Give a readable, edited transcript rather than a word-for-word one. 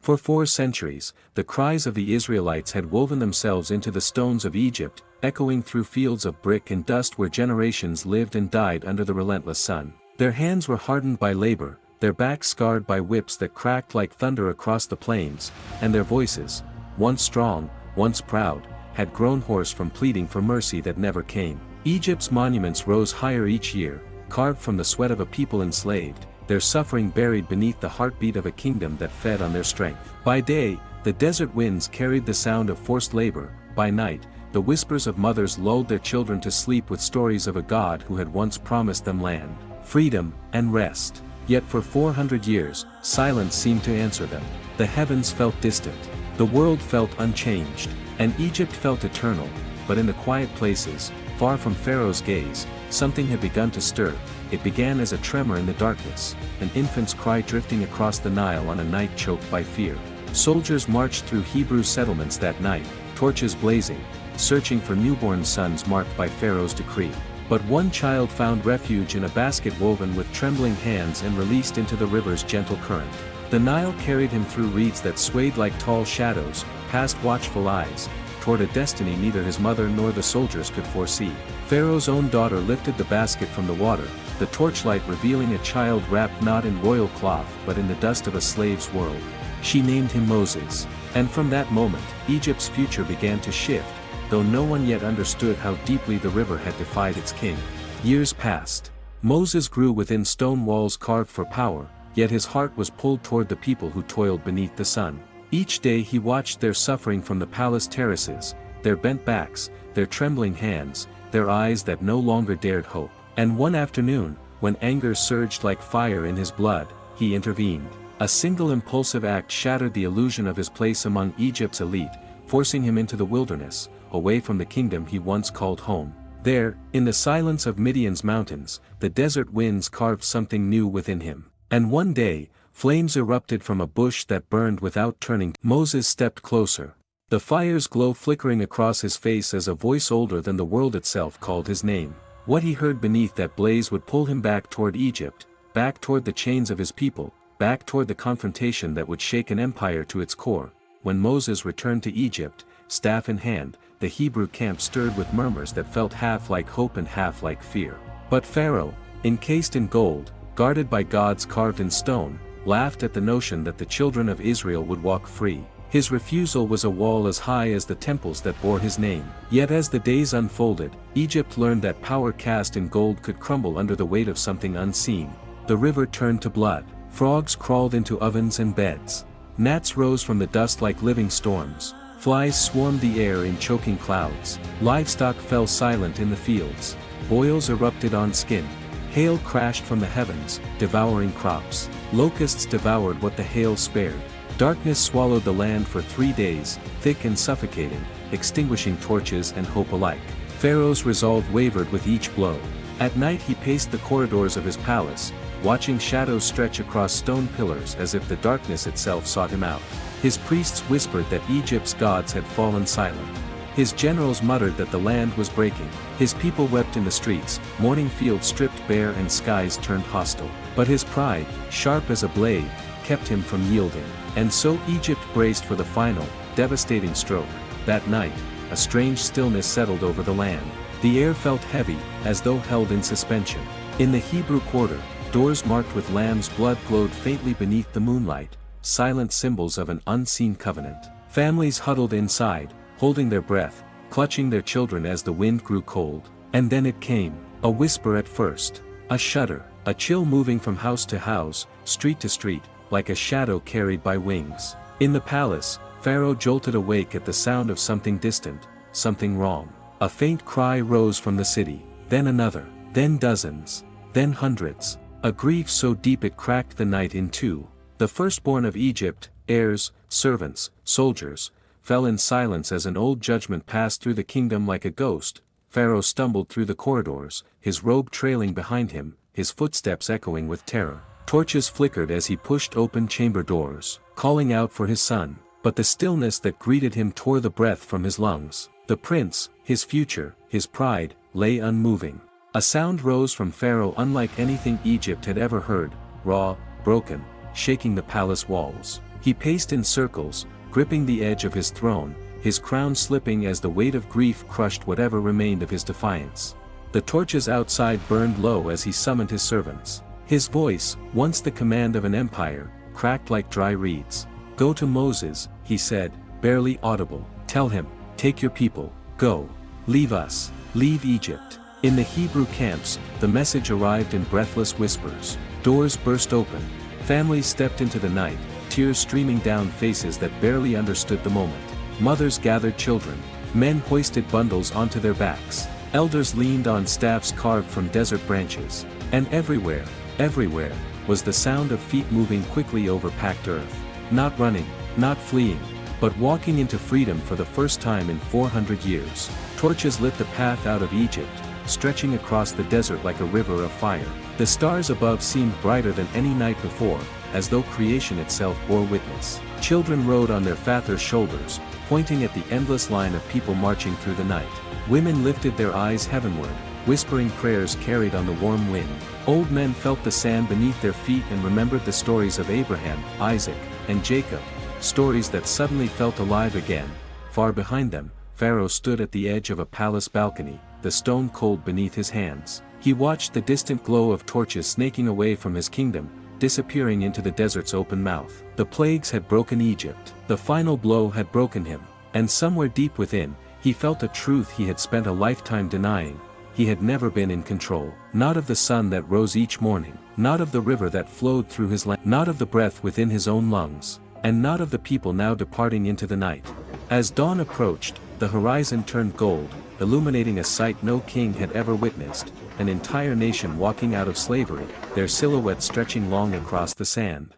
For 4 centuries, the cries of the Israelites had woven themselves into the stones of Egypt, echoing through fields of brick and dust where generations lived and died under the relentless sun. Their hands were hardened by labor, their backs scarred by whips that cracked like thunder across the plains, and their voices, once strong, once proud, had grown hoarse from pleading for mercy that never came. Egypt's monuments rose higher each year, carved from the sweat of a people enslaved, their suffering buried beneath the heartbeat of a kingdom that fed on their strength. By day, the desert winds carried the sound of forced labor, by night, the whispers of mothers lulled their children to sleep with stories of a God who had once promised them land, freedom, and rest. Yet for 400 years, silence seemed to answer them. The heavens felt distant, the world felt unchanged, and Egypt felt eternal, but in the quiet places, far from Pharaoh's gaze, something had begun to stir. It began as a tremor in the darkness, an infant's cry drifting across the Nile on a night choked by fear. Soldiers marched through Hebrew settlements that night, torches blazing, searching for newborn sons marked by Pharaoh's decree. But one child found refuge in a basket woven with trembling hands and released into the river's gentle current. The Nile carried him through reeds that swayed like tall shadows, past watchful eyes, toward a destiny neither his mother nor the soldiers could foresee. Pharaoh's own daughter lifted the basket from the water, the torchlight revealing a child wrapped not in royal cloth but in the dust of a slave's world. She named him Moses. And from that moment, Egypt's future began to shift, though no one yet understood how deeply the river had defied its king. Years passed. Moses grew within stone walls carved for power, yet his heart was pulled toward the people who toiled beneath the sun. Each day he watched their suffering from the palace terraces, their bent backs, their trembling hands, their eyes that no longer dared hope. And one afternoon, when anger surged like fire in his blood, he intervened. A single impulsive act shattered the illusion of his place among Egypt's elite, forcing him into the wilderness, away from the kingdom he once called home. There, in the silence of Midian's mountains, the desert winds carved something new within him. And one day, flames erupted from a bush that burned without turning. Moses stepped closer. The fire's glow flickering across his face as a voice older than the world itself called his name. What he heard beneath that blaze would pull him back toward Egypt, back toward the chains of his people, back toward the confrontation that would shake an empire to its core. When Moses returned to Egypt, staff in hand, the Hebrew camp stirred with murmurs that felt half like hope and half like fear. But Pharaoh, encased in gold, guarded by gods carved in stone, laughed at the notion that the children of Israel would walk free. His refusal was a wall as high as the temples that bore his name. Yet as the days unfolded, Egypt learned that power cast in gold could crumble under the weight of something unseen. The river turned to blood. Frogs crawled into ovens and beds. Gnats rose from the dust like living storms. Flies swarmed the air in choking clouds. Livestock fell silent in the fields. Boils erupted on skin. Hail crashed from the heavens, devouring crops. Locusts devoured what the hail spared. Darkness swallowed the land for 3 days, thick and suffocating, extinguishing torches and hope alike. Pharaoh's resolve wavered with each blow. At night he paced the corridors of his palace, watching shadows stretch across stone pillars as if the darkness itself sought him out. His priests whispered that Egypt's gods had fallen silent. His generals muttered that the land was breaking. His people wept in the streets, mourning fields stripped bare and skies turned hostile. But his pride, sharp as a blade, kept him from yielding. And so Egypt braced for the final, devastating stroke. That night, a strange stillness settled over the land. The air felt heavy, as though held in suspension. In the Hebrew quarter, doors marked with lamb's blood glowed faintly beneath the moonlight, silent symbols of an unseen covenant. Families huddled inside, holding their breath, clutching their children as the wind grew cold. And then it came, a whisper at first, a shudder, a chill moving from house to house, street to street, like a shadow carried by wings. In the palace, Pharaoh jolted awake at the sound of something distant, something wrong. A faint cry rose from the city, then another, then dozens, then hundreds. A grief so deep it cracked the night in two. The firstborn of Egypt, heirs, servants, soldiers, fell in silence as an old judgment passed through the kingdom like a ghost. Pharaoh stumbled through the corridors, his robe trailing behind him, his footsteps echoing with terror. Torches flickered as he pushed open chamber doors, calling out for his son. But the stillness that greeted him tore the breath from his lungs. The prince, his future, his pride, lay unmoving. A sound rose from Pharaoh unlike anything Egypt had ever heard, raw, broken, shaking the palace walls. He paced in circles, gripping the edge of his throne, his crown slipping as the weight of grief crushed whatever remained of his defiance. The torches outside burned low as he summoned his servants. His voice, once the command of an empire, cracked like dry reeds. "Go to Moses," he said, barely audible. "Tell him, take your people, go. Leave us, leave Egypt." In the Hebrew camps, the message arrived in breathless whispers. Doors burst open. Families stepped into the night, tears streaming down faces that barely understood the moment. Mothers gathered children. Men hoisted bundles onto their backs. Elders leaned on staffs carved from desert branches. And everywhere, was the sound of feet moving quickly over packed earth. Not running, not fleeing, but walking into freedom for the first time in 400 years. Torches lit the path out of Egypt, stretching across the desert like a river of fire. The stars above seemed brighter than any night before, as though creation itself bore witness. Children rode on their father's shoulders, pointing at the endless line of people marching through the night. Women lifted their eyes heavenward, whispering prayers carried on the warm wind. Old men felt the sand beneath their feet and remembered the stories of Abraham, Isaac, and Jacob, stories that suddenly felt alive again. Far behind them, Pharaoh stood at the edge of a palace balcony, the stone cold beneath his hands. He watched the distant glow of torches snaking away from his kingdom, disappearing into the desert's open mouth. The plagues had broken Egypt. The final blow had broken him. And somewhere deep within, he felt a truth he had spent a lifetime denying. He had never been in control. Not of the sun that rose each morning. Not of the river that flowed through his land. Not of the breath within his own lungs. And not of the people now departing into the night. As dawn approached, the horizon turned gold, illuminating a sight no king had ever witnessed, an entire nation walking out of slavery, their silhouettes stretching long across the sand.